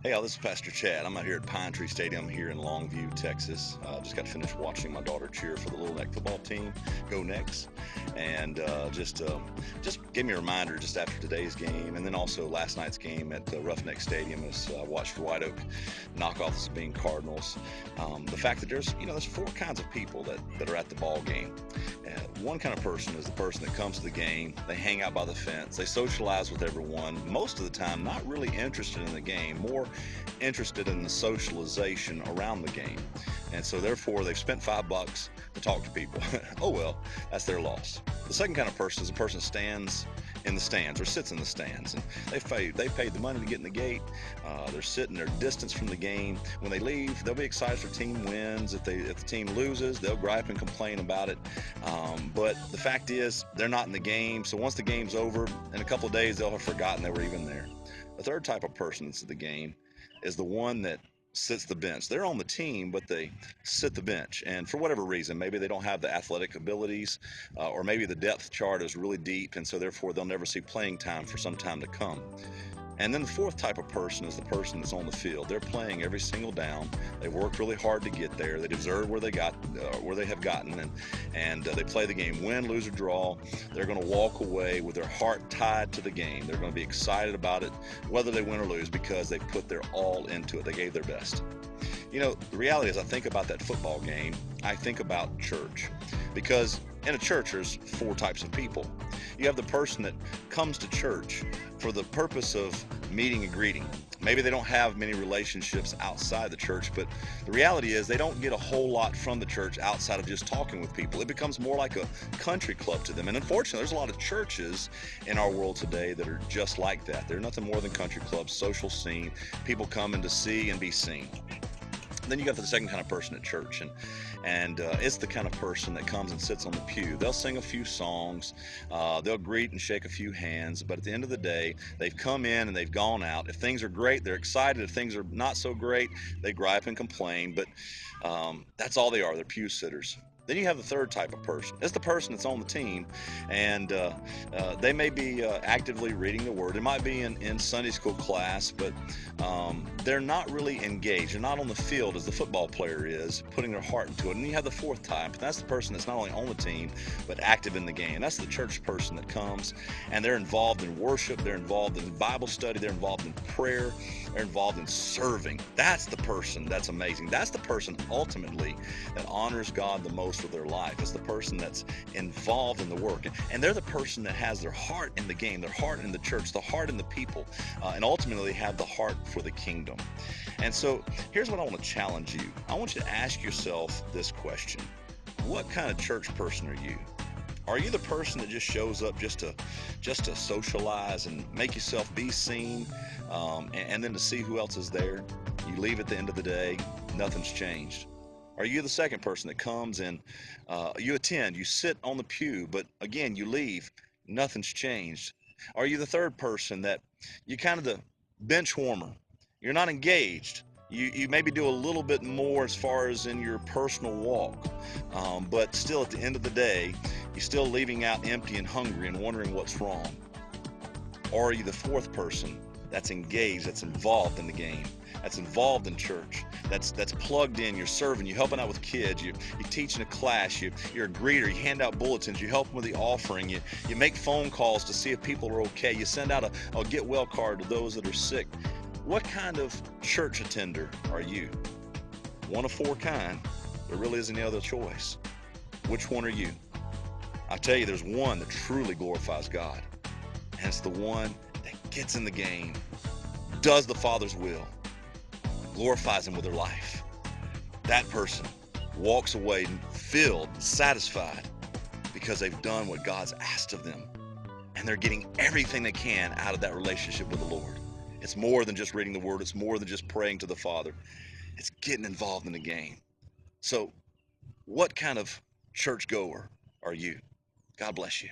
Hey, all, this is Pastor Chad. I'm out here at Pine Tree Stadium here in Longview, Texas. Just got finished watching my daughter cheer for the Little Neck football team. Go Necks! And just gave me a reminder just after today's game, and then also last night's game at Roughneck Stadium as I watched White Oak knock off the Sabine Cardinals. The fact that there's four kinds of people that are at the ball game. One kind of person is the person that comes to the game. They hang out by the fence. They socialize with everyone. Most of the time, not really interested in the game, more interested in the socialization around the game. And so therefore they've spent $5 to talk to people. Oh well, that's their loss. The second kind of person is a person that stands in the stands or sits in the stands, and they paid the money to get in the gate. They're sitting their distance from the game. When they leave, they'll be excited if their team wins. If the team loses, they'll gripe and complain about it. But the fact is, they're not in the game. So once the game's over, in a couple of days, they'll have forgotten they were even there. The third type of person that's at the game is the one that sits the bench. They're on the team, but they sit the bench. And for whatever reason, maybe they don't have the athletic abilities, or maybe the depth chart is really deep, and so therefore they'll never see playing time for some time to come. And then the fourth type of person is the person that's on the field. They're playing every single down. They worked really hard to get there. They deserve where they have gotten, and they play the game, win, lose, or draw. They're going to walk away with their heart tied to the game. They're going to be excited about it, whether they win or lose, because they put their all into it. They gave their best. The reality is, I think about that football game, I think about church. Because in a church, there's four types of people. You have the person that comes to church for the purpose of meeting and greeting. Maybe they don't have many relationships outside the church, but the reality is they don't get a whole lot from the church outside of just talking with people. It becomes more like a country club to them. And unfortunately, there's a lot of churches in our world today that are just like that. They're nothing more than country clubs, social scene, people coming to see and be seen. Then you got the second kind of person at church, and it's the kind of person that comes and sits on the pew. They'll sing a few songs, they'll greet and shake a few hands, but at the end of the day, they've come in and they've gone out. If things are great, they're excited. If things are not so great, they gripe and complain, but that's all they are. They're pew sitters. Then you have the third type of person. It's the person that's on the team, and they may be actively reading the Word. It might be in Sunday school class, but they're not really engaged. They're not on the field as the football player is, putting their heart into it. And you have the fourth type, and that's the person that's not only on the team, but active in the game. That's the church person that comes, and they're involved in worship. They're involved in Bible study. They're involved in prayer. They're involved in serving. That's the person that's amazing. That's the person ultimately that honors God the most with their life. It's the person that's involved in the work. And they're the person that has their heart in the game, their heart in the church, the heart in the people, and ultimately have the heart for the kingdom. And so here's what I want to challenge you. I want you to ask yourself this question. What kind of church person are you? Are you the person that just shows up just to socialize and make yourself be seen, and then to see who else is there? You leave at the end of the day, nothing's changed. Are you the second person that comes and you attend, you sit on the pew, but again, you leave, nothing's changed? Are you the third person that you kind of the bench warmer? You're not engaged. You maybe do a little bit more as far as in your personal walk, but still at the end of the day, you're still leaving out empty and hungry and wondering what's wrong. Or are you the fourth person that's engaged, that's involved in the game, that's involved in church, that's plugged in, you're serving, you're helping out with kids, you're teaching a class, you're a greeter, you hand out bulletins, you help them with the offering, you make phone calls to see if people are okay, you send out a get well card to those that are sick. What kind of church attender are you? One of four kind. There really isn't any other choice. Which one are you? I tell you, there's one that truly glorifies God, and it's the one that gets in the game, does the Father's will, glorifies Him with their life. That person walks away filled, satisfied, because they've done what God's asked of them, and they're getting everything they can out of that relationship with the Lord. It's more than just reading the Word. It's more than just praying to the Father. It's getting involved in the game. So, what kind of church goer are you? God bless you.